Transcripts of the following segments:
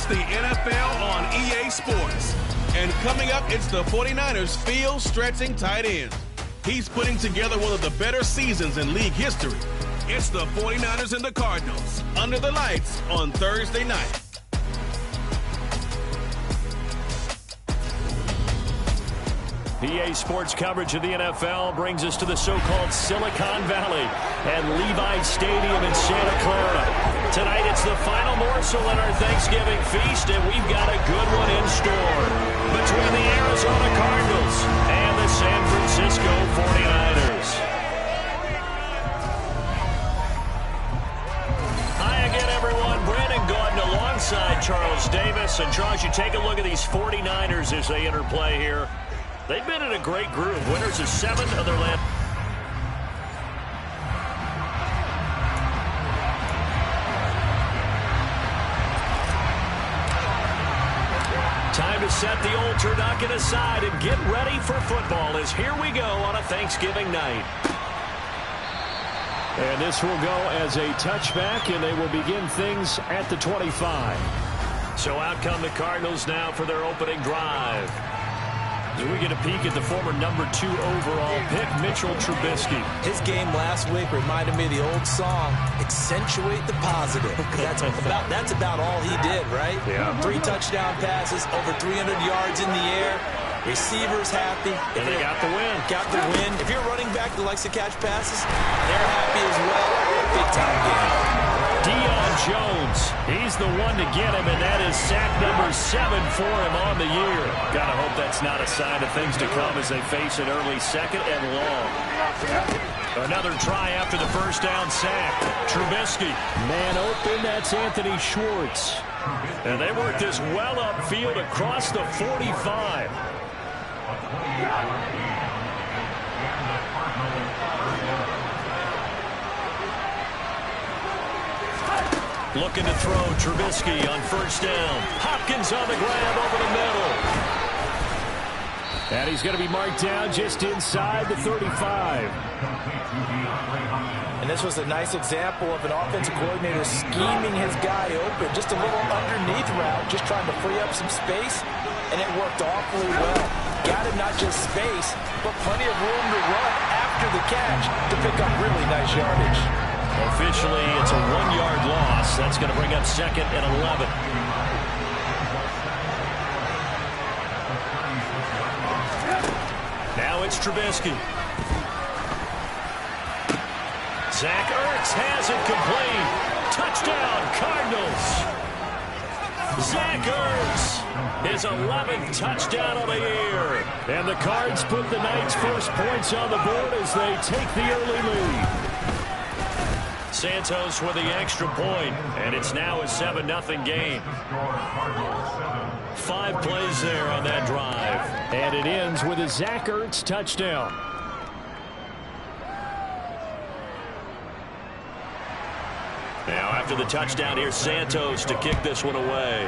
the NFL on EA Sports. And coming up, it's the 49ers field-stretching tight end. He's putting together one of the better seasons in league history. It's the 49ers and the Cardinals under the lights on Thursday night. EA Sports coverage of the NFL brings us to the so-called Silicon Valley at Levi Stadium in Santa Clara. Tonight it's the final morsel in our Thanksgiving feast, and we've got a good one in store between the Arizona Cardinals and the San Francisco 49ers. Hi again, everyone. Brandon Gordon alongside Charles Davis. And Charles, you take a look at these 49ers as they interplay here. They've been in a great group. Winners of 7 of their last. Time to set the old turducken aside and get ready for football as here we go on a Thanksgiving night. And this will go as a touchback, and they will begin things at the 25. So out come the Cardinals now for their opening drive. As we get a peek at the former number 2 overall pick, Mitchell Trubisky. His game last week reminded me of the old song, Accentuate the Positive. That's about all he did, right? Yeah. 3 touchdown passes, over 300 yards in the air. Receivers happy. And they got the win. Got the win. If you're a running back that likes to catch passes, they're happy as well. Big time game. Deion Jones, he's the one to get him, and that is sack number 7 for him on the year. Gotta hope that's not a sign of things to come as they face an early second and long. Another try after the first down sack. Trubisky. Man open, that's Anthony Schwartz. And they work this well upfield across the 45. Looking to throw Trubisky on first down. Hopkins on the grab over the middle. And he's going to be marked down just inside the 35. And this was a nice example of an offensive coordinator scheming his guy open. Just a little underneath route, just trying to free up some space. And it worked awfully well. Got him not just space, but plenty of room to run after the catch to pick up really nice yardage. Officially, it's a 1-yard loss. That's going to bring up 2nd and 11. Now it's Trubisky. Zach Ertz has it complete. Touchdown, Cardinals. Zach Ertz, his 11th touchdown of the year. And the Cards put the night's first points on the board as they take the early lead. Santos with the extra point, and it's now a 7-0 game. 5 plays there on that drive. And it ends with a Zach Ertz touchdown. Now after the touchdown, here's Santos to kick this one away.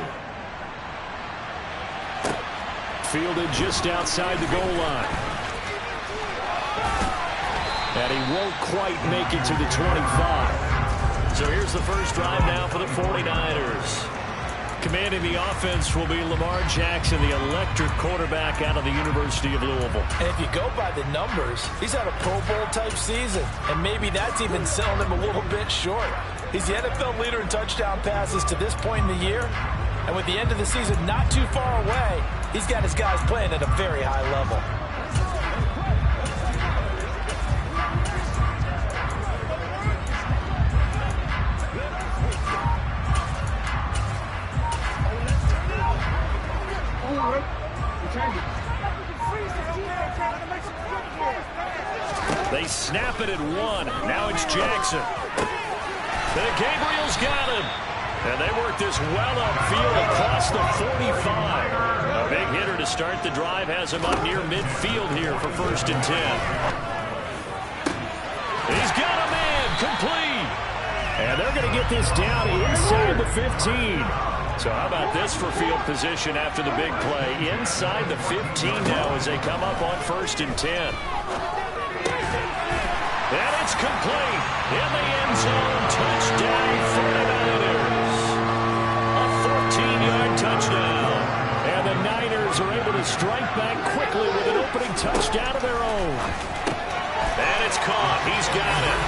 Fielded just outside the goal line. And he won't quite make it to the 25. So here's the first drive now for the 49ers. Commanding the offense will be Lamar Jackson, the electric quarterback out of the University of Louisville. And if you go by the numbers, he's had a Pro Bowl type season. And maybe that's even selling him a little bit short. He's the NFL leader in touchdown passes to this point in the year. And with the end of the season not too far away, he's got his guys playing at a very high level. They snap it at 1. Now it's Jackson. And Gabriel's got him. And they work this well upfield across the 45. A big hitter to start the drive has him up near midfield here for 1st and 10. He's got a man complete. And they're going to get this down inside the 15. So how about this for field position after the big play? Inside the 15 now as they come up on 1st and 10. And it's complete in the end zone. Touchdown 49ers. A 14-yard touchdown. And the Niners are able to strike back quickly with an opening touchdown of their own. And it's caught. He's got it.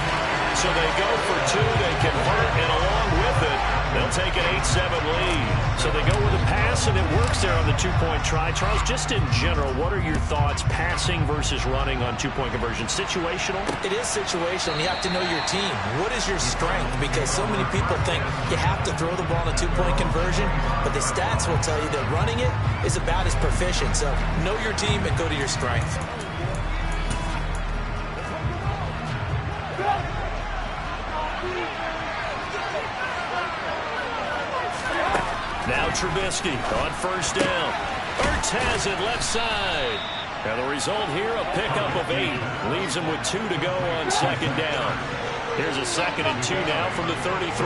So they go for two. They convert, and along with it, they'll take an 8-7 lead. So they go with a pass, and it works there on the two-point try. Charles, just in general, what are your thoughts passing versus running on two-point conversion? Situational? It is situational. You have to know your team. What is your strength? Because so many people think you have to throw the ball in a two-point conversion, but the stats will tell you that running it is about as proficient. So know your team and go to your strength. Now Trubisky on first down. Ertz has it left side. And the result here, a pickup of 8. Leaves him with 2 to go on second down. Here's a 2nd and 2 now from the 33.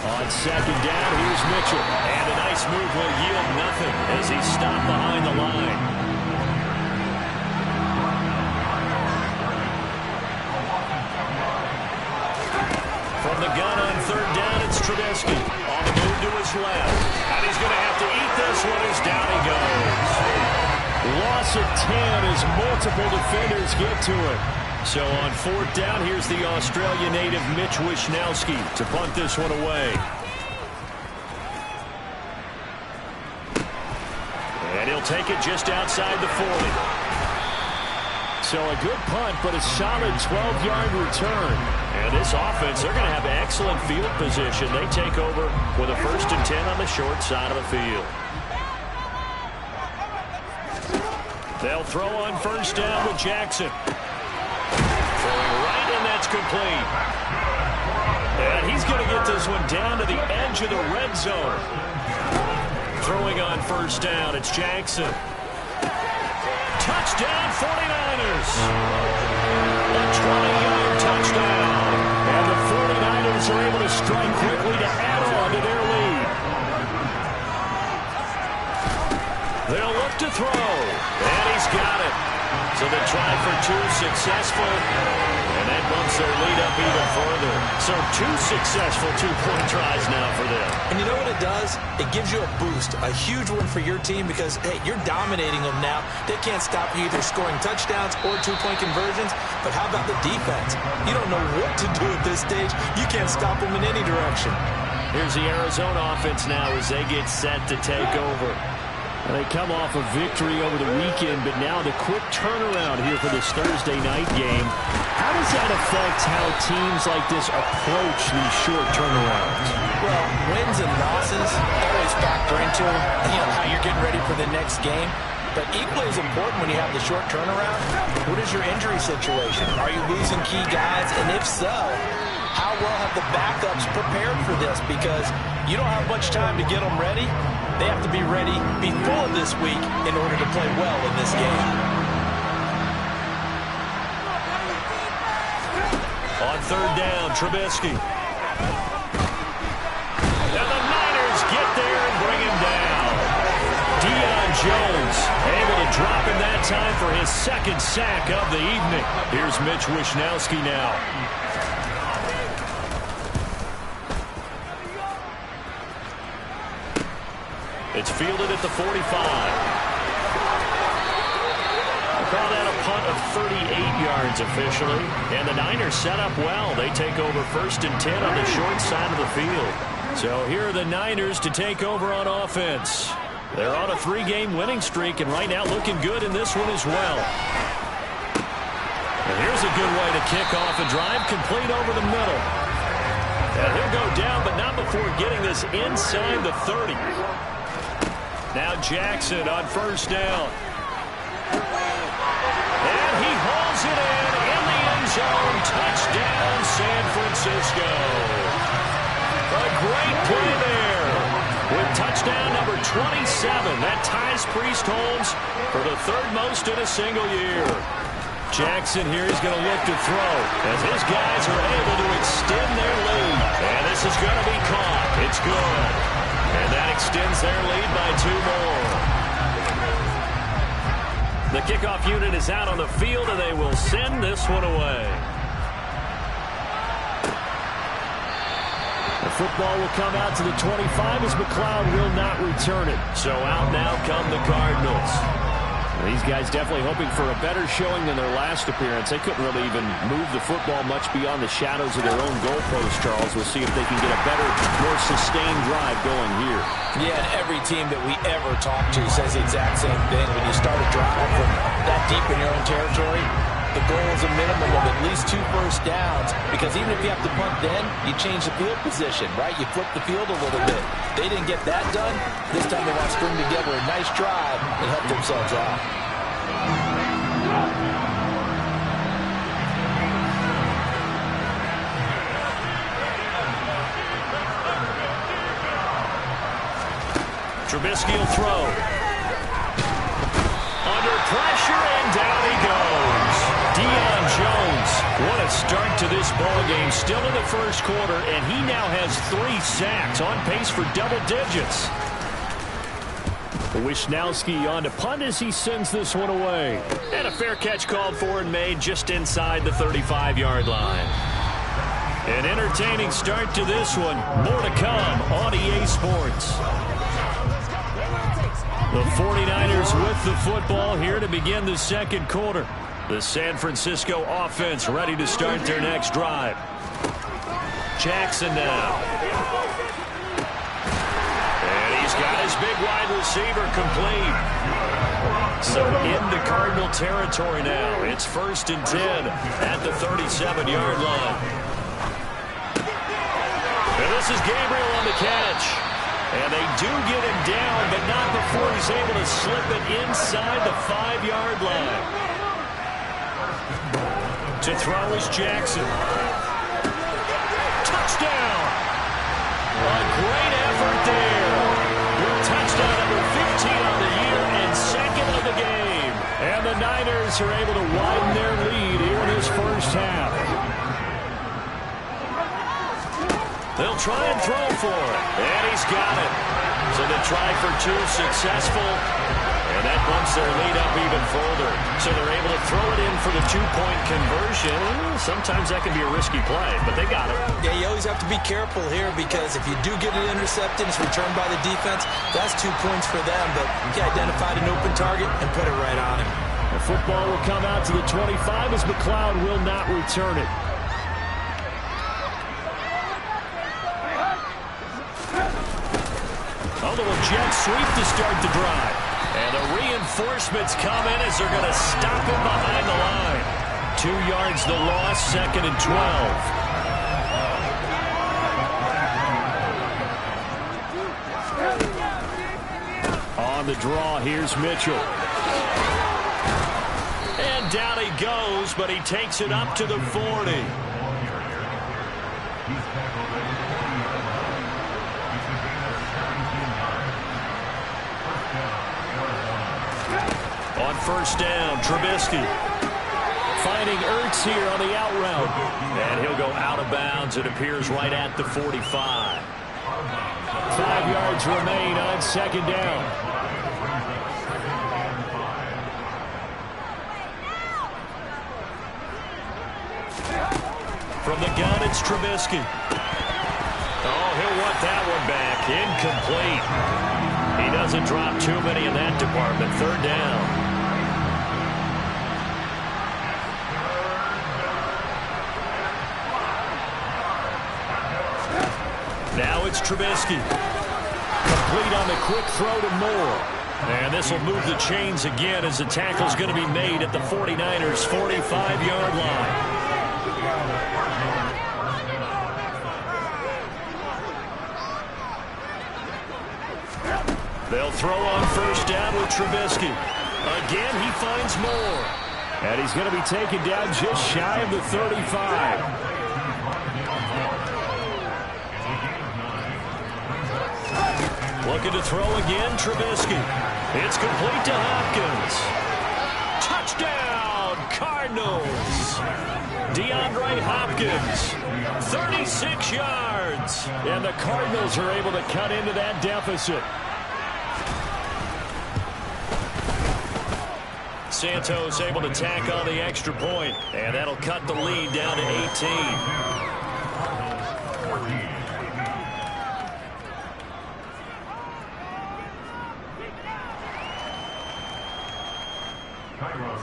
On second down, here's Mitchell. And a nice move will yield nothing as he's stopped behind the line. From the gun on third down, it's Trubisky. On the move to his left. And he's going to have to eat this one as down he goes. Loss of 10 as multiple defenders get to it. So on fourth down, here's the Australia native Mitch Wishnowsky to punt this one away. And he'll take it just outside the 40. So a good punt, but a solid 12-yard return. And this offense, they're going to have excellent field position. They take over with a 1st and 10 on the short side of the field. They'll throw on first down with Jackson. Throwing right, and that's complete. And he's going to get this one down to the edge of the red zone. Throwing on first down, it's Jackson. Touchdown, 49ers. A 20-yard touchdown. And the 49ers are able to strike quickly to add on to their lead. They'll look to throw. And he's got it. So they try for 2, successful. And that bumps their lead up even further. So 2 successful two-point tries now for them. And you know what it does? It gives you a boost, a huge one for your team because, hey, you're dominating them now. They can't stop you either scoring touchdowns or two-point conversions. But how about the defense? You don't know what to do at this stage. You can't stop them in any direction. Here's the Arizona offense now as they get set to take over. They come off a victory over the weekend, but now the quick turnaround here for this Thursday night game. How does that affect how teams like this approach these short turnarounds? Well, wins and losses always factor into how you're getting ready for the next game. But equally as important when you have the short turnaround, what is your injury situation? Are you losing key guys? And if so, how well have the backups prepared for this? Because you don't have much time to get them ready. They have to be ready before this week in order to play well in this game. On third down, Trubisky. And the Niners get there and bring him down. Deion Jones able to drop in that time for his 2nd sack of the evening. Here's Mitch Wishnowsky now. It's fielded at the 45. Call that a punt of 38 yards officially. And the Niners set up well. They take over 1st and 10 on the short side of the field. So here are the Niners to take over on offense. They're on a 3-game winning streak, and right now looking good in this one as well. And here's a good way to kick off a drive, complete over the middle. And he'll go down, but not before getting this inside the 30. Now Jackson on first down. And he hauls it in the end zone. Touchdown, San Francisco. A great play there. With touchdown number 27, that ties Priest Holmes for the 3rd most in a single year. Jackson here is going to look to throw as his guys are able to extend their lead. And this is going to be caught. It's good. And that extends their lead by 2 more. The kickoff unit is out on the field, and they will send this one away. The football will come out to the 25 as McLeod will not return it. So out now come the Cardinals. These guys definitely hoping for a better showing than their last appearance. They couldn't really even move the football much beyond the shadows of their own goalpost, Charles. We'll see if they can get a better, more sustained drive going here. Yeah, and every team that we ever talk to says the exact same thing. When you start a drive from that deep in your own territory, the goal is a minimum of at least 2 first downs, because even if you have to punt then, you change the field position, right? You flip the field a little bit. They didn't get that done. This time they want to string together a nice drive and help themselves out. Trubisky will throw. Under pressure, and down he goes. Deion Jones, what a start to this ball game. Still in the first quarter, and he now has 3 sacks, on pace for double digits. Wisnowski on to punt as he sends this one away. And a fair catch called for and made just inside the 35-yard line. An entertaining start to this one. More to come on EA Sports. The 49ers with the football here to begin the second quarter. The San Francisco offense ready to start their next drive. Jackson now. And he's got his big wide receiver complete. So into Cardinal territory now. It's 1st and 10 at the 37-yard line. And this is Gabriel on the catch. And they do get him down, but not before he's able to slip it inside the 5-yard line. To throw is Jackson. Touchdown! A great effort there. Touchdown number 15 on the year and 2nd of the game. And the Niners are able to widen their lead here in this first half. They'll try and throw for it. And he's got it. So the try for 2 successful. And that bumps their lead up even further. So they're able to throw it in for the 2-point conversion. Sometimes that can be a risky play, but they got it. Yeah, you always have to be careful here, because if you do get it intercepted, it's returned by the defense, that's 2 points for them. But you identified an open target and put it right on him. The football will come out to the 25 as McLeod will not return it. A little jet sweep to start the drive. And the reinforcements come in as they're going to stop him behind the line. 2 yards the loss, 2nd and 12. On the draw, here's Mitchell. And down he goes, but he takes it up to the 40. On 1st down, Trubisky finding Ertz here on the out route. And he'll go out of bounds. It appears right at the 45. 5 yards remain on 2nd down. From the gun, it's Trubisky. Oh, he'll want that one back. Incomplete. He doesn't drop too many in that department. 3rd down. Now it's Trubisky. Complete on the quick throw to Moore. And this will move the chains again as the tackle's going to be made at the 49ers' 45-yard line. They'll throw on 1st down with Trubisky. Again, he finds Moore. And he's going to be taken down just shy of the 35. Looking to throw again, Trubisky. It's complete to Hopkins. Touchdown, Cardinals. DeAndre Hopkins, 36 yards. And the Cardinals are able to cut into that deficit. Santos able to tack on the extra point, and that'll cut the lead down to 18.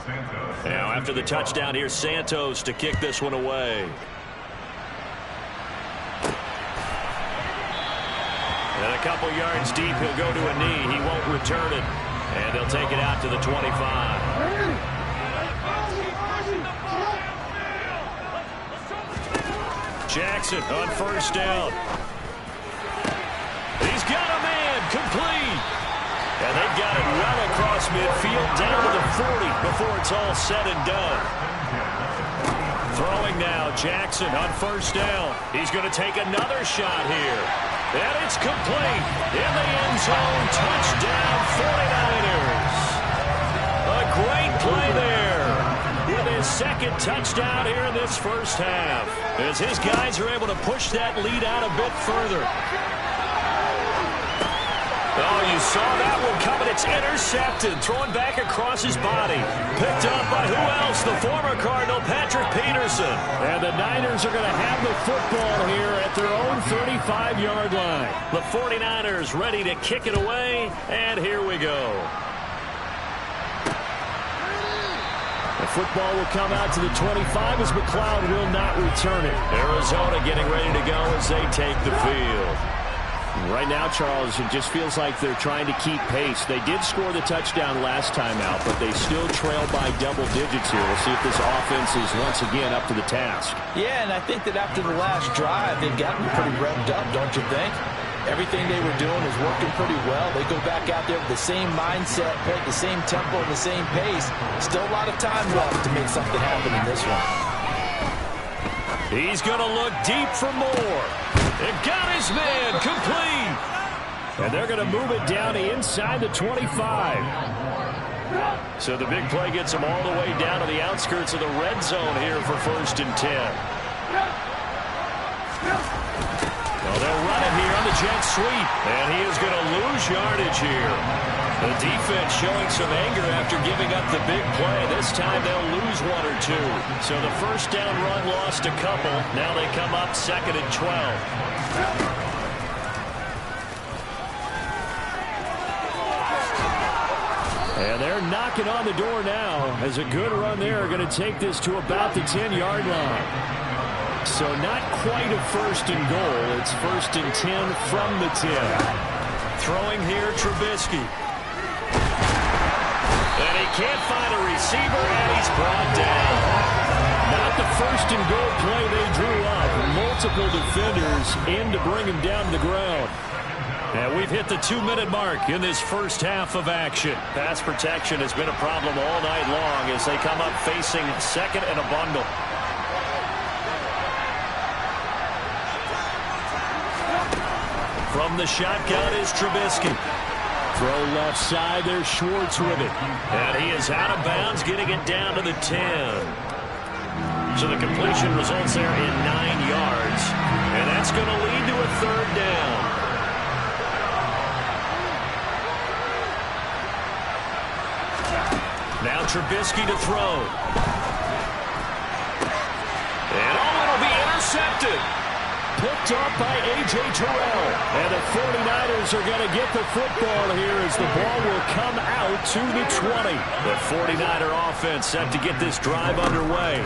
Now after the touchdown, here's Santos to kick this one away. And a couple yards deep, he'll go to a knee. He won't return it. And they'll take it out to the 25. Jackson on first down. He's got a man, complete. And they've got it well across midfield, down to the 40 before it's all said and done. Throwing now, Jackson on first down. He's going to take another shot here. And it's complete. In the end zone, touchdown 49ers. A great play there. With his second touchdown here in this first half. As his guys are able to push that lead out a bit further. Oh, you saw that one coming. It's intercepted. Thrown back across his body. Picked up by who else? The former Cardinal, Patrick Peterson. And the Niners are going to have the football here at their own 35-yard line. The 49ers ready to kick it away. And here we go. The football will come out to the 25 as McLeod will not return it. Arizona getting ready to go as they take the field. Right now, Charles, it just feels like they're trying to keep pace. They did score the touchdown last time out, but they still trail by double digits here. We'll see if this offense is once again up to the task. Yeah, and I think that after the last drive, they've gotten pretty revved up, don't you think? Everything they were doing is working pretty well. They go back out there with the same mindset, play at the same tempo and the same pace. Still a lot of time left to make something happen in this one. He's going to look deep for more. It got his man, complete. And they're going to move it down to inside the 25. So the big play gets them all the way down to the outskirts of the red zone here for 1st and 10. Well, they'll run it here on the jet sweep. And he is going to lose yardage here. The defense showing some anger after giving up the big play. This time they'll lose 1 or 2. So the first down run lost a couple. Now they come up 2nd and 12. And they're knocking on the door now as a good run there. Going to take this to about the 10-yard line. So not quite a 1st and goal. It's 1st and 10 from the 10. Throwing here, Trubisky. And he can't find a receiver, and he's brought down. Not the 1st and goal play they drew up. Multiple defenders in to bring him down to the ground. And we've hit the 2-minute mark in this first half of action. Pass protection has been a problem all night long as they come up facing 2nd and a bundle. From the shotgun is Trubisky. Throw left side, there's Schwartz with it. And he is out of bounds, getting it down to the 10. So the completion results there in 9 yards. And that's going to lead to a 3rd down. Now Trubisky to throw. And it'll be intercepted. Picked up by A.J. Terrell. And the 49ers are going to get the football here as the ball will come out to the 20. The 49er offense set to get this drive underway.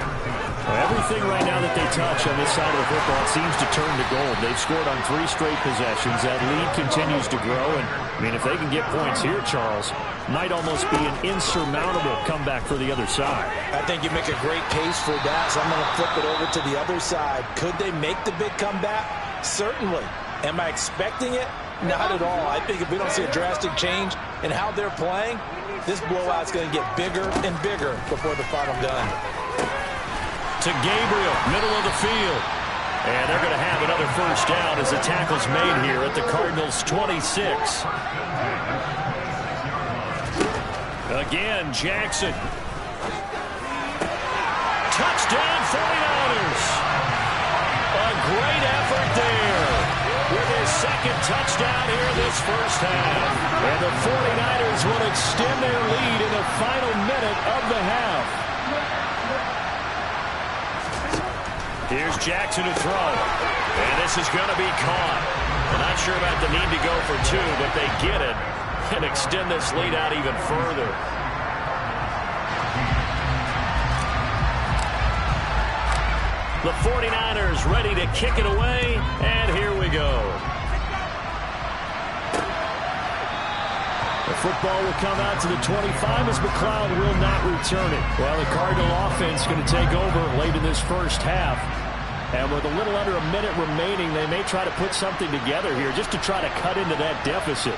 Everything right now that they touch on this side of the football seems to turn to gold. They've scored on 3 straight possessions. That lead continues to grow. And, I mean, if they can get points here, Charles, might almost be an insurmountable comeback for the other side. I think you make a great case for that, so I'm going to flip it over to the other side. Could they make the big comeback? Certainly. Am I expecting it? Not at all. I think if we don't see a drastic change in how they're playing, this blowout's going to get bigger and bigger before the final gun. To Gabriel, middle of the field. And they're going to have another first down as the tackle's made here at the Cardinals' 26. Again, Jackson. Touchdown, 49ers. A great effort there with his 2nd touchdown here in this first half. And the 49ers will extend their lead in the final minute of the half. Here's Jackson to throw. And this is going to be caught. I'm not sure about the need to go for 2, but they get it and extend this lead out even further. The 49ers ready to kick it away, and here we go. The football will come out to the 25 as McLeod will not return it. Well, the Cardinal offense going to take over late in this first half. And with a little under a minute remaining, they may try to put something together here just to try to cut into that deficit.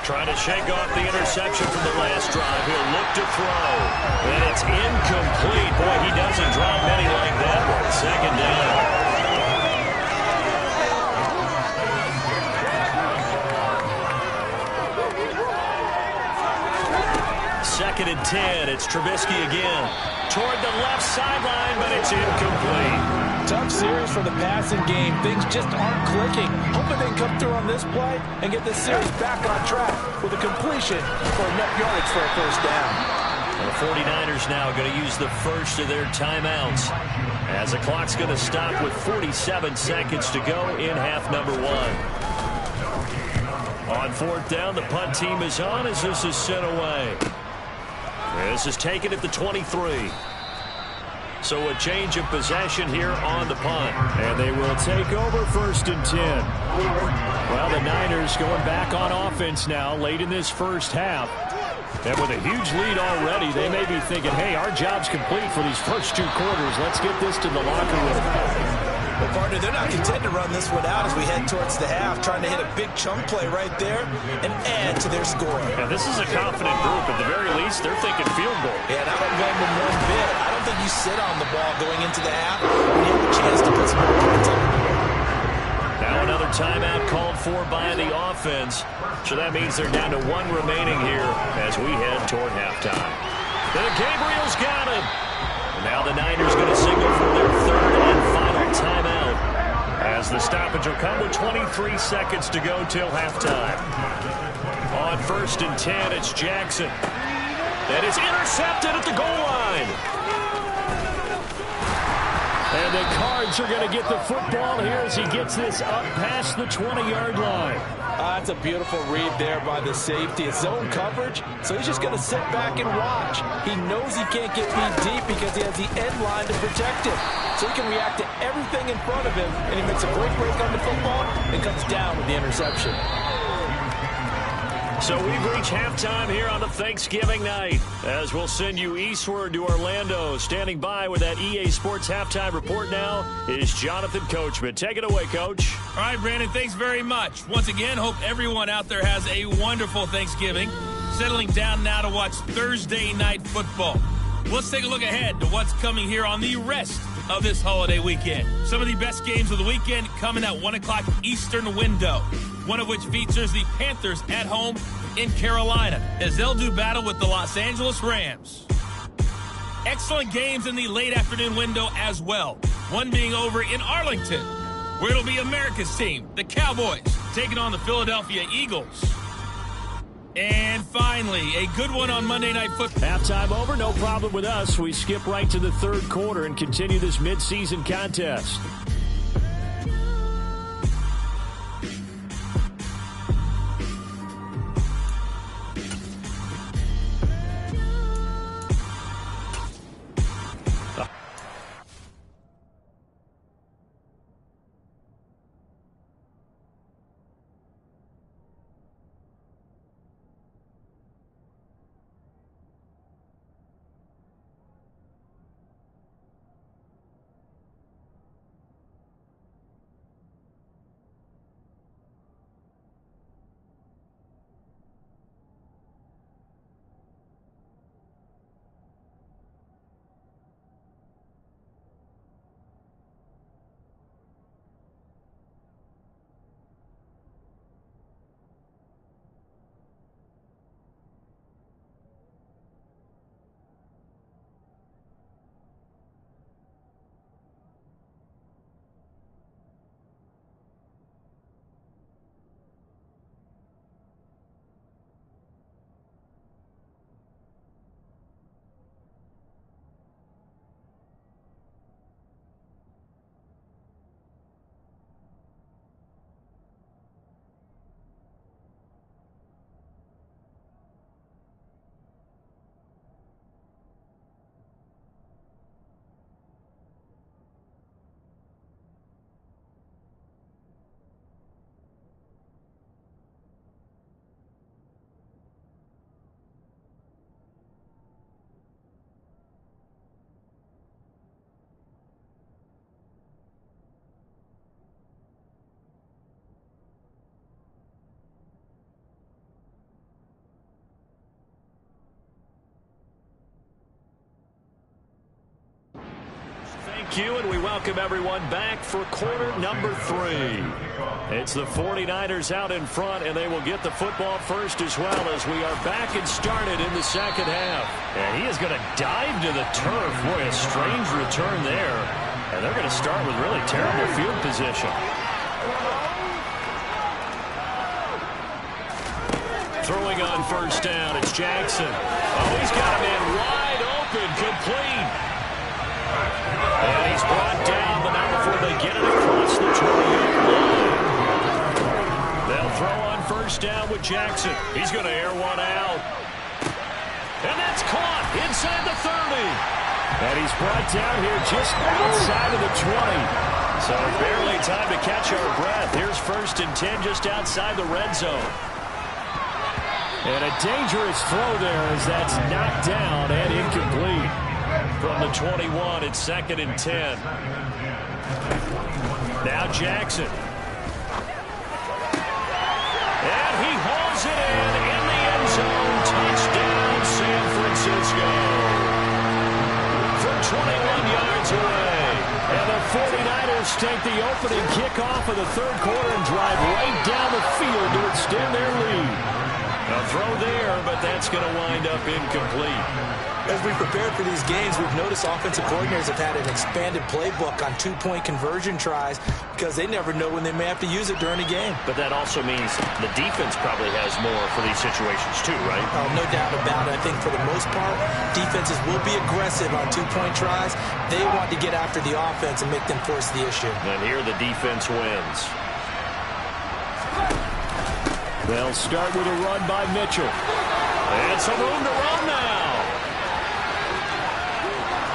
Trying to shake off the interception from the last drive. He'll look to throw. And it's incomplete. Boy, he doesn't drop many like that one. Second down. Second and 10. It's Trubisky again. Toward the left sideline, but it's incomplete. Tough series for the passing game. Things just aren't clicking. Hoping they can come through on this play and get this series back on track with a completion for enough yardage for a first down. And the 49ers now going to use the first of their timeouts as the clock's going to stop with 47 seconds to go in half number one. On fourth down, the punt team is on as this is sent away. This is taken at the 23. So a change of possession here on the punt. And they will take over first and 10. Well, the Niners going back on offense now late in this first half. And with a huge lead already, they may be thinking, hey, our job's complete for these first two quarters. Let's get this to the locker room. Well, partner, they're not content to run this one out as we head towards the half, trying to hit a big chunk play right there and add to their score. Yeah, this is a confident group. At the very least, they're thinking field goal. Yeah, and I don't blame them one bit. I don't think you sit on the ball going into the half when you have a chance to put some more points on the board. Now another timeout called for by the offense. So that means they're down to one remaining here as we head toward halftime. Then Gabriel's got him. And now the Niners going to signal for their third and final timeout as the stoppage will come with 23 seconds to go till halftime. On first and 10, it's Jackson. That is intercepted at the goal line. And the Cards are going to get the football here as he gets this up past the 20-yard line. That's a beautiful read there by the safety. It's zone coverage, so he's just going to sit back and watch. He knows he can't get beat deep because he has the end line to protect him. So he can react to everything in front of him, and he makes a great break on the football and comes down with the interception. So we've reached halftime here on a Thanksgiving night as we'll send you eastward to Orlando. Standing by with that EA Sports halftime report now is Jonathan Coachman. Take it away, Coach. All right, Brandon, thanks very much. Once again, hope everyone out there has a wonderful Thanksgiving. Settling down now to watch Thursday night football. Let's take a look ahead to what's coming here on the rest of this holiday weekend. Some of the best games of the weekend coming at 1 o'clock Eastern window, one of which features the Panthers at home in Carolina as they'll do battle with the Los Angeles Rams. Excellent games in the late afternoon window as well, one being over in Arlington, where it'll be America's team, the Cowboys, taking on the Philadelphia Eagles. And finally, a good one on Monday Night Football. Halftime over, no problem with us. We skip right to the third quarter and continue this midseason contest. Thank you, and we welcome everyone back for quarter number 3. It's the 49ers out in front, and they will get the football first as well as we are back and started in the second half. And he is going to dive to the turf. Boy, a strange return there. And they're going to start with really terrible field position. Throwing on first down, it's Jackson. Oh, he's got a man wide open, complete. And he's brought down, but not before they get it across the 20-yard line. They'll throw on first down with Jackson. He's going to air one out. And that's caught inside the 30. And he's brought down here just outside of the 20. So barely time to catch our breath. Here's 1st and 10 just outside the red zone. And a dangerous throw there as that's knocked down and incomplete. From the 21, it's 2nd and 10. Now Jackson. And he hauls it in the end zone. Touchdown, San Francisco. From 21 yards away. And the 49ers take the opening kickoff of the 3rd quarter and drive right down the field to extend their lead. A throw there, but that's going to wind up incomplete. As we prepared for these games, we've noticed offensive coordinators have had an expanded playbook on 2-point conversion tries because they never know when they may have to use it during a game. But that also means the defense probably has more for these situations too, right? Oh, no doubt about it. I think for the most part, defenses will be aggressive on 2-point tries. They want to get after the offense and make them force the issue. And here the defense wins. They'll start with a run by Mitchell. And some room to run now.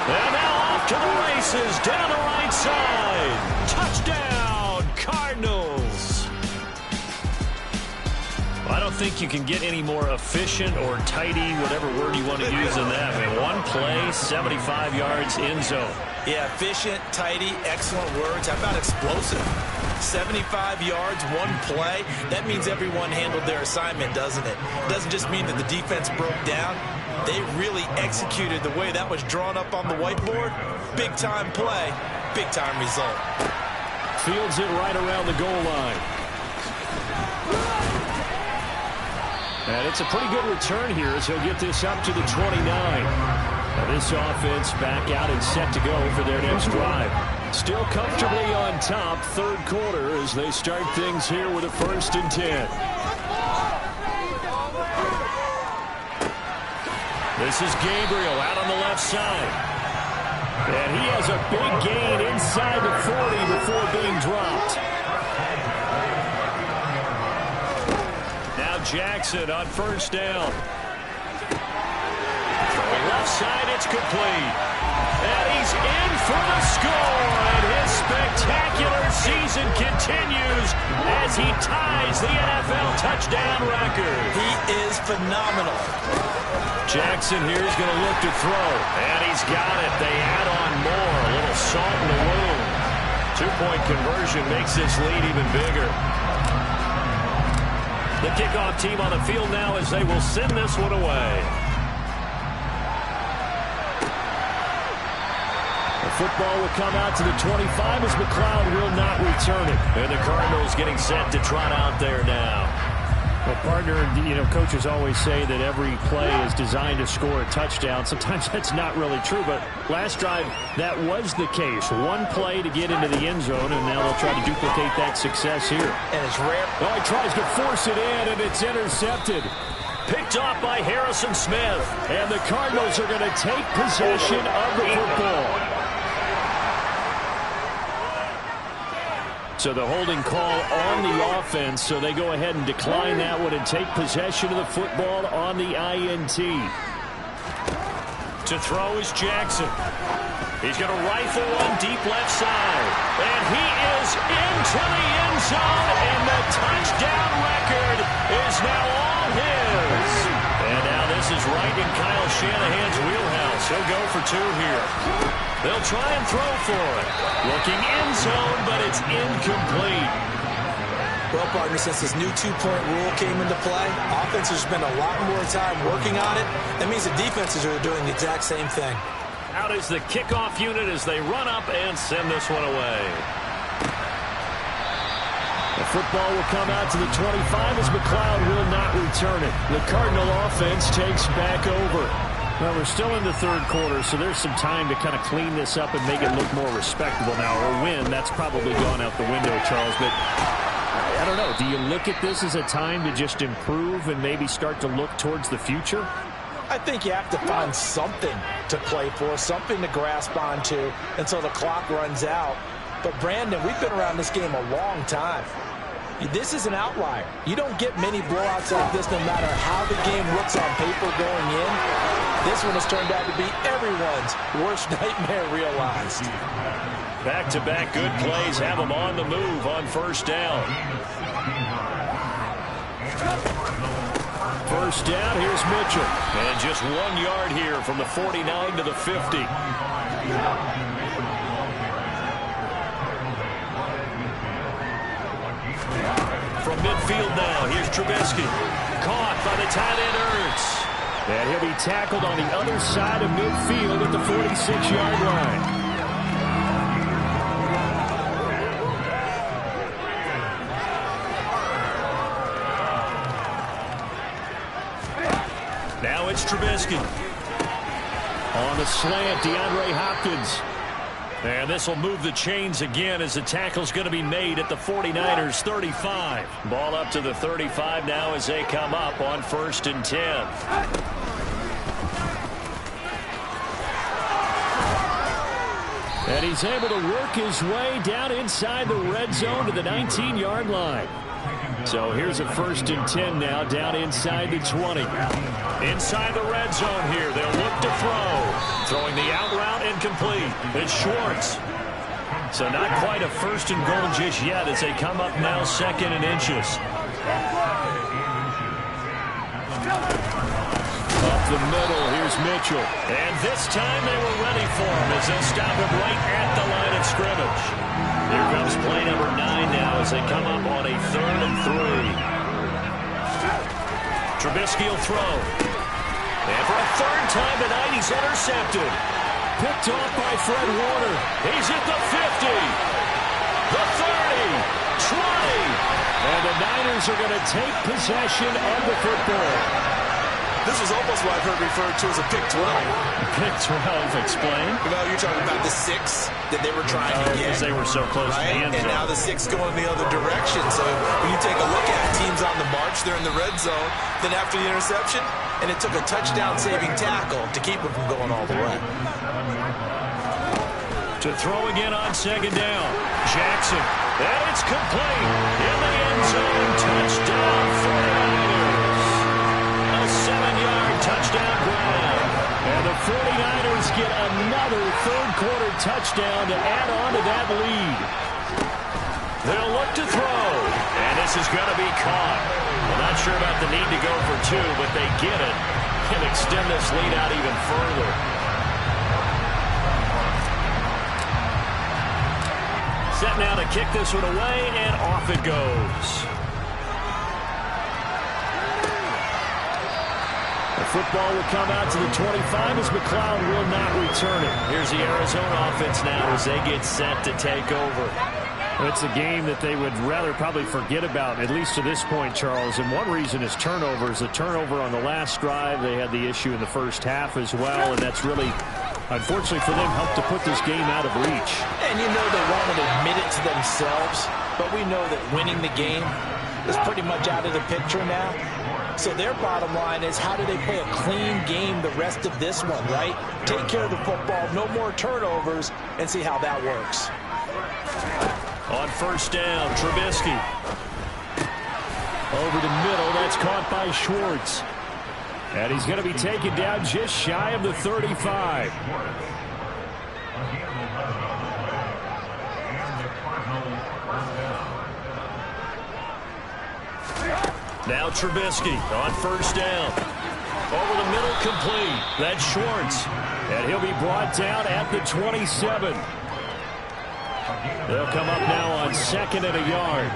And now off to the races down the right side. Touchdown, Cardinals. Well, I don't think you can get any more efficient or tidy, whatever word you want to use in that. I mean, one play, 75 yards in zone. Yeah, efficient, tidy, excellent words. How about explosive? 75 yards, one play. That means everyone handled their assignment, doesn't it? It doesn't just mean that the defense broke down. They really executed the way that was drawn up on the whiteboard. Big-time play, big-time result. Fields it right around the goal line. And it's a pretty good return here as he'll get this up to the 29. Now this offense back out and set to go for their next drive. Still comfortably on top, 3rd quarter as they start things here with a 1st and 10. This is Gabriel out on the left side. And he has a big gain inside the 40 before being dropped. Now Jackson on first down. Left side, it's complete. And he's in for the score. And his spectacular season continues as he ties the NFL touchdown record. He is phenomenal. Jackson here is going to look to throw. And he's got it. They add on more. A little salt in the wound. 2-point conversion makes this lead even bigger. The kickoff team on the field now as they will send this one away. Football will come out to the 25 as McLeod will not return it. And the Cardinals getting set to trot out there now. Well, partner, coaches always say that every play is designed to score a touchdown. Sometimes that's not really true, but last drive, that was the case. One play to get into the end zone, and now they'll try to duplicate that success here. And it's rare. Oh, he tries to force it in, and it's intercepted. Picked off by Harrison Smith. And the Cardinals are going to take possession of the football. So the holding call on the offense, so they go ahead and decline that one and take possession of the football on the INT. To throw is Jackson. He's going to rifle one deep left side. And he is into the end zone, and the touchdown record is now all his. And now this is right in Kyle Shanahan's wheelhouse. He'll go for 2 here. They'll try and throw for it. Looking end zone, but it's incomplete. Well, partner, since this new 2-point rule came into play, offenses spend a lot more time working on it. That means the defenses are doing the exact same thing. Out is the kickoff unit as they run up and send this one away. The football will come out to the 25 as McLeod will not return it. The Cardinal offense takes back over. Well, we're still in the third quarter, so there's some time to kind of clean this up and make it look more respectable now. Or win, that's probably gone out the window, Charles. But I don't know. Do you look at this as a time to just improve and maybe start to look towards the future? I think you have to find something to play for, something to grasp onto until the clock runs out. But, Brandon, we've been around this game a long time. This is an outlier. You don't get many blowouts like this no matter how the game looks on paper going in. This one has turned out to be everyone's worst nightmare realized. Back-to-back good plays have them on the move on first down. First down, here's Mitchell. And just 1 yard here from the 49 to the 50. From midfield now, here's Trubisky. Caught by the tight end Ertz. And he'll be tackled on the other side of midfield at the 46-yard line. Now it's Trubisky. On the slant, DeAndre Hopkins. And this will move the chains again as the tackle's going to be made at the 49ers 35. Ball up to the 35 now as they come up on 1st and 10. And he's able to work his way down inside the red zone to the 19-yard line. So here's a 1st and 10 now down inside the 20. Inside the red zone here. They'll look to throw. Throwing the out route incomplete. It's Schwartz. So not quite a 1st and goal just yet as they come up now 2nd and inches. Up the middle, here's Mitchell. And this time they were ready for him as they'll stop him right at the line of scrimmage. Here comes play number 9 now as they come up on a 3rd and 3. Trubisky will throw. And for a 3rd time tonight, he's intercepted. Picked off by Fred Warner. He's at the 50. The 30. 20. And the Niners are going to take possession of the football. This was almost what I've heard referred to as a pick 12. Pick 12, explain. Well, you're talking about the 6 that they were trying to get. Because they were so close to the end zone. And now the 6 going the other direction. So when you take a look at teams on the march, they're in the red zone. Then after the interception, and it took a touchdown-saving tackle to keep them from going all the way. To throw again on 2nd down. Jackson. And it's complete. In the end zone. Touchdown 49ers. A 7-yard touchdown ground. And the 49ers get another 3rd quarter touchdown to add on to that lead. They'll look to throw. And this is going to be caught. I'm not sure about the need to go for 2, but they get it. Can extend this lead out even further. Set now to kick this one away, and off it goes. The football will come out to the 25 as McLeod will not return it. Here's the Arizona offense now as they get set to take over. It's a game that they would rather probably forget about, at least to this point, Charles. And one reason is turnovers. The turnover on the last drive, they had the issue in the first half as well, and that's really, unfortunately for them, helped to put this game out of reach. And you know they won't admit it to themselves, but we know that winning the game is pretty much out of the picture now. So their bottom line is, how do they play a clean game the rest of this one, right? Take care of the football, no more turnovers, and see how that works. On 1st down, Trubisky. Over the middle, that's caught by Schwartz. And he's going to be taken down just shy of the 35. Now Trubisky on 1st down. Over the middle, complete. That's Schwartz. And he'll be brought down at the 27. They'll come up now on 2nd and a yard.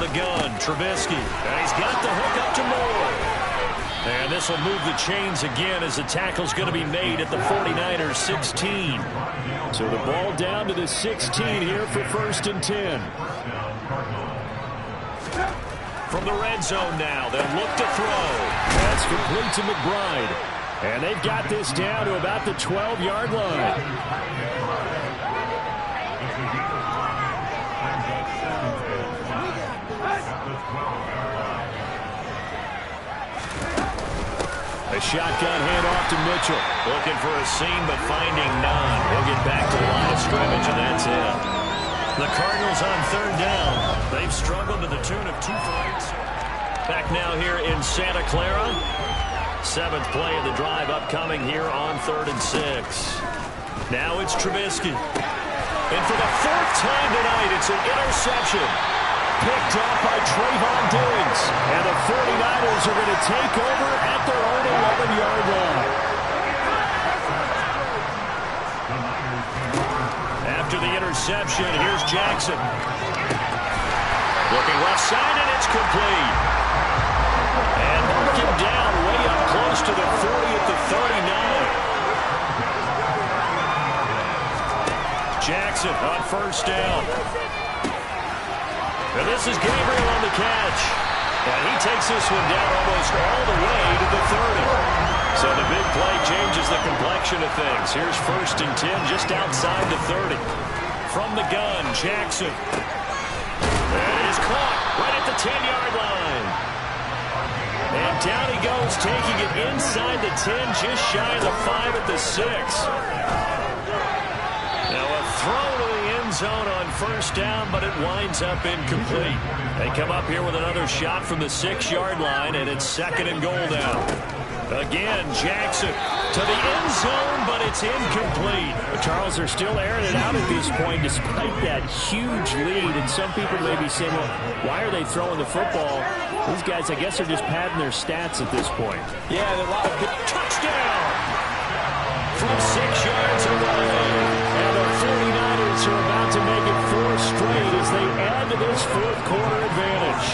the gun. Trubisky. And he's got the hook up to Moore. And this will move the chains again as the tackle's going to be made at the 49ers 16. So the ball down to the 16 here for 1st and 10. From the red zone now, they'll look to throw. That's complete to McBride. And they've got this down to about the 12-yard line. A shotgun handoff to Mitchell. Looking for a seam, but finding none. He'll get back to the line of scrimmage, and that's it. The Cardinals on 3rd down. They've struggled to the tune of 2 fights. Back now here in Santa Clara. 7th play of the drive upcoming here on 3rd and 6. Now it's Trubisky. And for the 4th time tonight, it's an interception. Picked off by Trayvon Diggs. And the 49ers are going to take over at their own 11-yard line. After the interception, here's Jackson. Looking left side, and it's complete. And mark him down way up close to the 40 at the 39. Jackson on 1st down. And this is Gabriel on the catch. And he takes this one down almost all the way to the 30. So the big play changes the complexion of things. Here's 1st and 10 just outside the 30. From the gun, Jackson. And it is caught right at the 10-yard line. And down he goes, taking it inside the 10, just shy of the 5 at the 6. Now a throw to the end zone on 1st down, but it winds up incomplete. They come up here with another shot from the 6-yard line, and it's 2nd and goal now. Again, Jackson to the end zone, but it's incomplete. Charles, they're still airing it out at this point despite that huge lead. And some people may be saying, well, why are they throwing the football? These guys, I guess, are just padding their stats at this point. Yeah, a lot of big touchdown from 6 yards away. And the 49ers are about to make it 4 straight as they add to this 4th quarter advantage.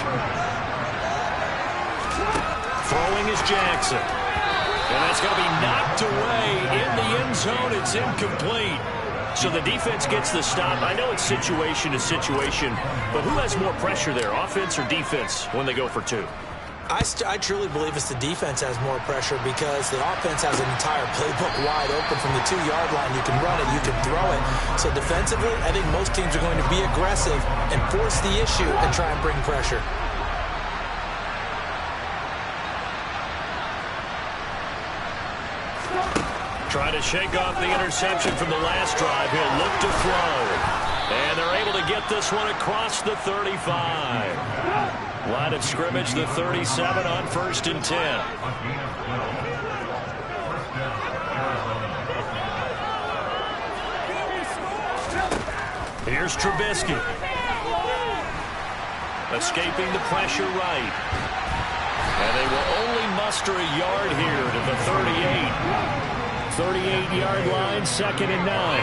Throwing is Jackson. And that's going to be knocked away in the end zone. It's incomplete. So the defense gets the stop. I know it's situation to situation, but who has more pressure there, offense or defense, when they go for 2? I truly believe it's the defense has more pressure because the offense has an entire playbook wide open from the 2-yard line. You can run it, you can throw it. So defensively, I think most teams are going to be aggressive and force the issue and try and bring pressure. Trying to shake off the interception from the last drive. He'll look to throw. And they're able to get this one across the 35. Line of scrimmage, the 37 on 1st and 10. Here's Trubisky. Escaping the pressure right. And they will only muster a yard here to the 38. 38-yard line, 2nd and 9.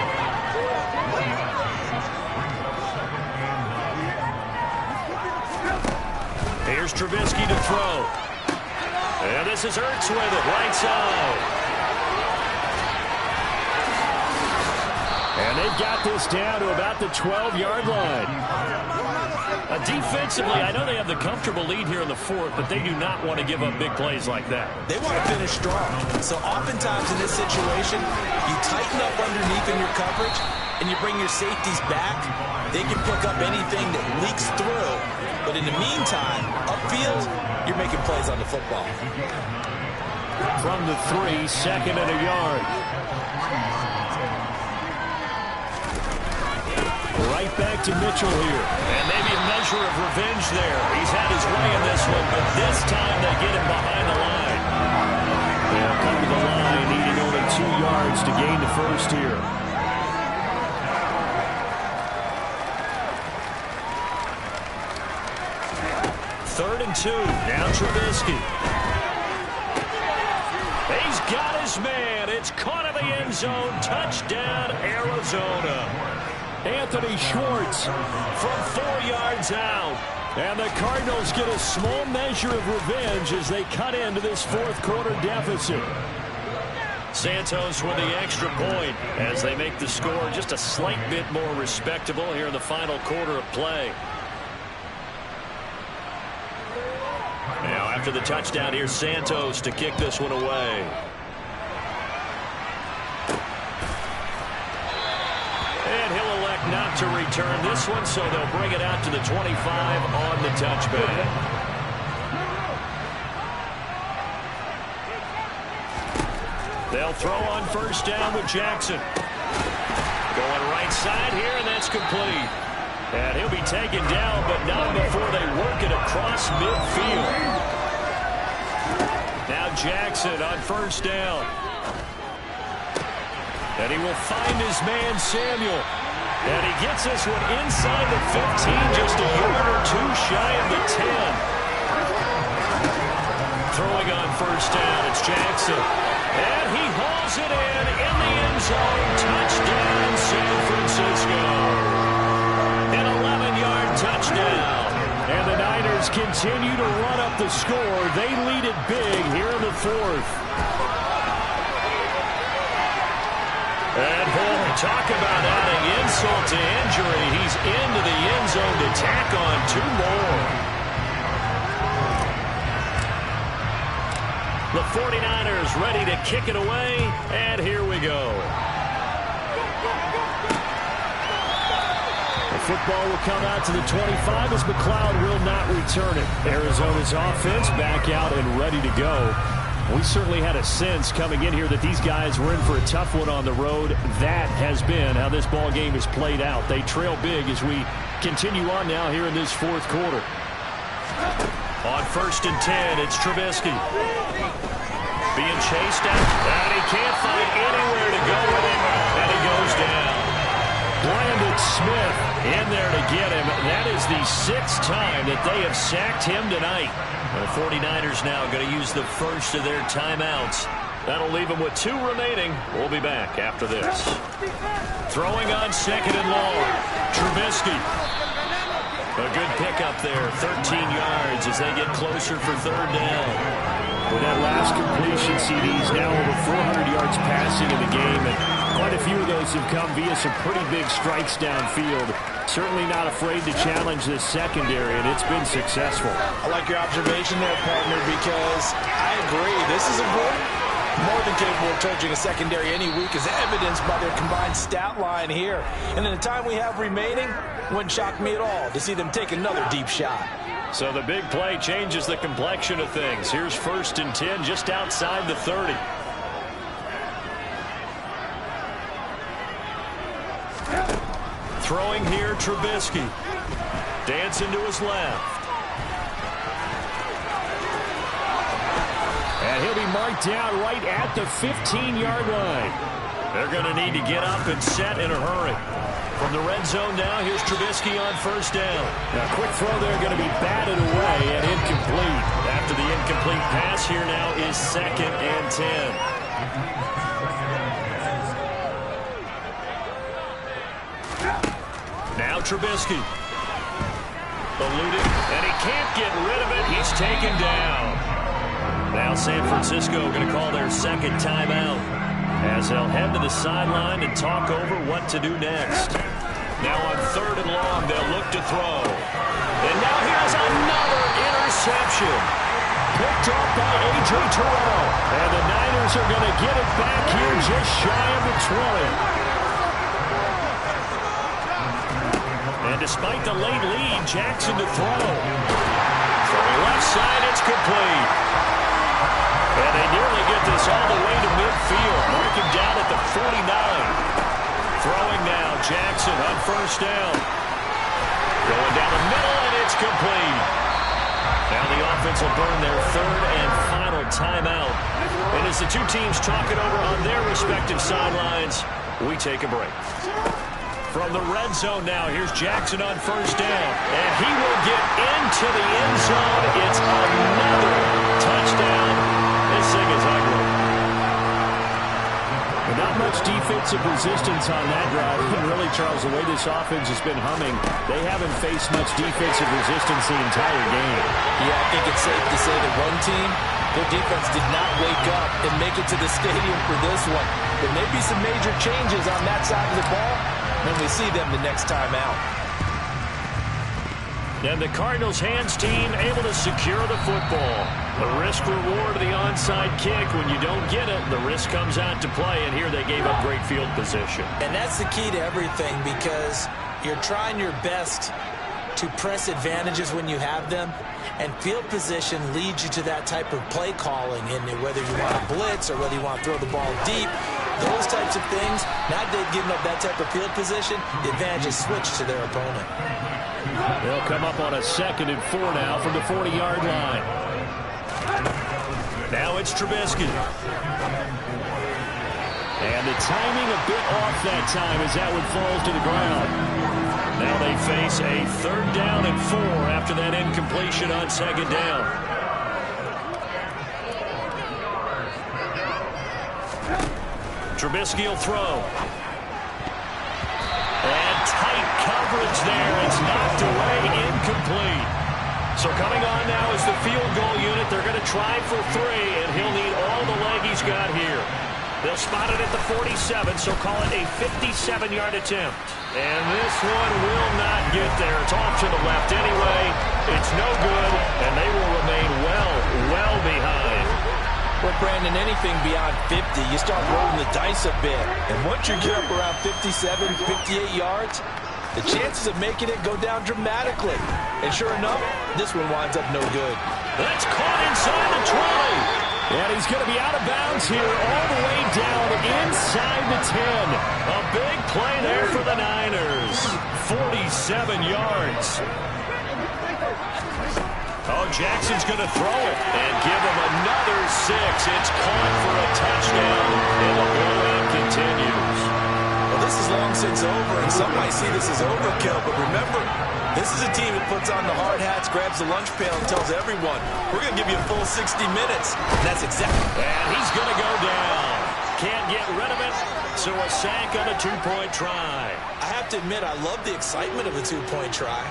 Here's Trubisky to throw. And this is Ertz with it, right side. And they've got this down to about the 12-yard line. Defensively, I know they have the comfortable lead here in the 4th, but they do not want to give up big plays like that. They want to finish strong. So oftentimes in this situation, you tighten up underneath in your coverage, and you bring your safeties back. They can pick up anything that leaks through. But in the meantime, upfield, you're making plays on the football. From the 3, 2nd and a yard. Right back to Mitchell here. And maybe a measure of revenge there. He's had his way in this one, but this time they get him behind the line. They'll come to the line, needing only 2 yards to gain the 1st here. Third and 2. Now Trubisky. He's got his man. It's caught in the end zone. Touchdown, Arizona. Anthony Schwartz from 4 yards out. And the Cardinals get a small measure of revenge as they cut into this fourth quarter deficit. Santos with the extra point as they make the score just a slight bit more respectable here in the final quarter of play. Now after the touchdown, here's Santos to kick this one away. And he'll elect not to return this one, so they'll bring it out to the 25 on the touchback. They'll throw on first down with Jackson. Going right side here, and that's complete. And he'll be taken down, but not before they work it across midfield. Now Jackson on first down. And he will find his man Samuel. And he gets this one inside the 15, just a yard or two shy of the 10. Throwing on first down, it's Jackson. And he hauls it in the end zone. Touchdown, San Francisco. An 11-yard touchdown. And the Niners continue to run up the score. They lead it big here in the fourth. And boy, talk about adding insult to injury. He's into the end zone to tack on two more. The 49ers ready to kick it away, and here we go. The football will come out to the 25 as McLeod will not return it. Arizona's offense back out and ready to go. We certainly had a sense coming in here that these guys were in for a tough one on the road. That has been how this ball game has played out. They trail big as we continue on now here in this fourth quarter. On first and 10, it's Trubisky. Being chased out, and he can't find anywhere to go with it, and he goes down. Brandon Smith in there to get him. That is the 6th time that they have sacked him tonight. The 49ers now going to use the first of their timeouts. That'll leave them with 2 remaining. We'll be back after this. Throwing on second and long, Trubisky. A good pickup there, 13 yards as they get closer for third down. With that last completion, CD's now over 400 yards passing in the game, and quite a few of those have come via some pretty big strikes downfield. Certainly not afraid to challenge this secondary, and it's been successful. I like your observation there, partner, because I agree. This is a group more than capable of torching a secondary any week, as evidenced by their combined stat line here. And in the time we have remaining, wouldn't shock me at all to see them take another deep shot. So the big play changes the complexion of things. Here's first and 10 just outside the 30. Throwing here, Trubisky. Dancing to his left. And he'll be marked down right at the 15-yard line. They're going to need to get up and set in a hurry. From the red zone now, here's Trubisky on first down. Now, quick throw there, going to be batted away and incomplete. After the incomplete pass, here now is second and 10. Now Trubisky. Eluding, and he can't get rid of it. He's taken down. Now San Francisco going to call their second timeout, as they'll head to the sideline and talk over what to do next. Now on third and long, they'll look to throw. And now here's another interception. Picked up by A.J. Terrell. And the Niners are going to get it back here just shy of the 20. And despite the late lead, Jackson to throw. From left side, it's complete. And they nearly get this all the way to midfield. Mark him down at the 49. Throwing now, Jackson on first down. Going down the middle, and it's complete. Now the offense will burn their third and final timeout. And as the two teams talk it over on their respective sidelines, we take a break. From the red zone now, here's Jackson on first down. And he will get into the end zone. It's another touchdown. This thing is ugly. Not much defense of resistance on that drive. And really, Charles, the way this offense has been humming, they haven't faced much defensive resistance the entire game. Yeah, I think it's safe to say that one team, their defense did not wake up and make it to the stadium for this one. There may be some major changes on that side of the ball when we see them the next time out. And the Cardinals' hands team able to secure the football. The risk-reward of the onside kick. When you don't get it, the risk comes out to play, and here they gave up great field position. And that's the key to everything, because you're trying your best to press advantages when you have them, and field position leads you to that type of play calling, and whether you want to blitz or whether you want to throw the ball deep, those types of things. Now they've given up that type of field position, the advantage is switched to their opponent. They'll come up on a 2nd and 4 now from the 40-yard line. Now it's Trubisky. And the timing a bit off that time as that one falls to the ground. Now they face a 3rd down and 4 after that incompletion on 2nd down. Trubisky will throw. And tight coverage there. It's knocked away, incomplete. So coming on now is the field goal unit. They're going to try for 3, and he'll need all the leg he's got here. They'll spot it at the 47, so call it a 57-yard attempt. And this one will not get there. It's off to the left anyway. It's no good, and they will remain well behind. Well, Brandon, anything beyond 50, you start rolling the dice a bit. And once you get up around 57, 58 yards, the chances of making it go down dramatically. And sure enough, this one winds up no good. That's caught inside the 20. And he's going to be out of bounds here all the way down inside the 10. A big play there for the Niners. 47 yards. Oh, Jackson's going to throw it and give him another 6. It's caught for a touchdown, and the blowout continues. Well, this is long since over, and some might see this as overkill, but remember, this is a team that puts on the hard hats, grabs the lunch pail, and tells everyone, we're going to give you a full 60 minutes. And that's exactly. And he's going to go down. Can't get rid of it, so a sack on a 2-point try. I have to admit, I love the excitement of a 2-point try.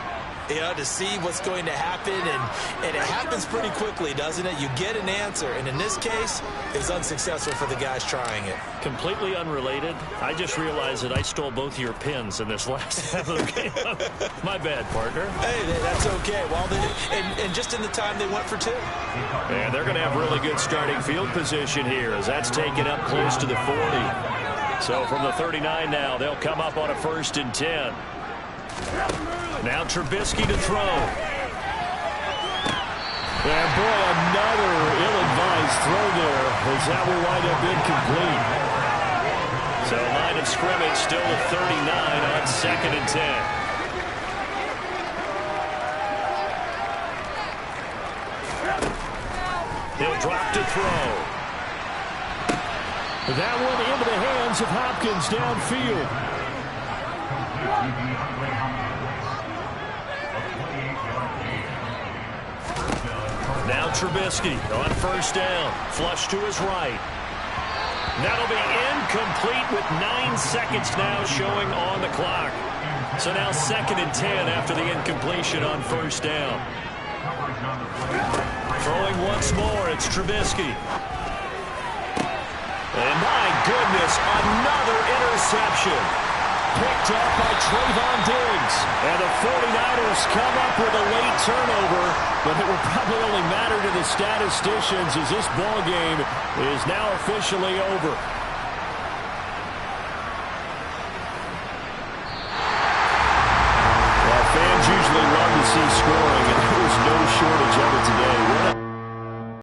You know, to see what's going to happen, and it happens pretty quickly, doesn't it? You get an answer, and in this case, it's unsuccessful for the guys trying it. Completely unrelated, I just realized that I stole both of your pins in this last half of the game. My bad, partner. Hey, that's okay. Well, and just in the time they went for 2. And they're going to have really good starting field position here, as that's taken up close to the 40. So from the 39 now, they'll come up on a 1st and 10. Now Trubisky to throw. And boy, another ill-advised throw there, as that will wind up incomplete. So line of scrimmage still at 39 on 2nd and 10. He'll drop to throw. That one into the hands of Hopkins downfield. Now Trubisky on 1st down. Flush to his right. That'll be incomplete with 9 seconds now showing on the clock. So now 2nd and 10 after the incompletion on 1st down. Throwing once more, it's Trubisky. And my goodness, another interception. Picked up by Trayvon Diggs. And the 49ers come up with a late turnover, but it will probably only matter to the statisticians as this ball game is now officially over.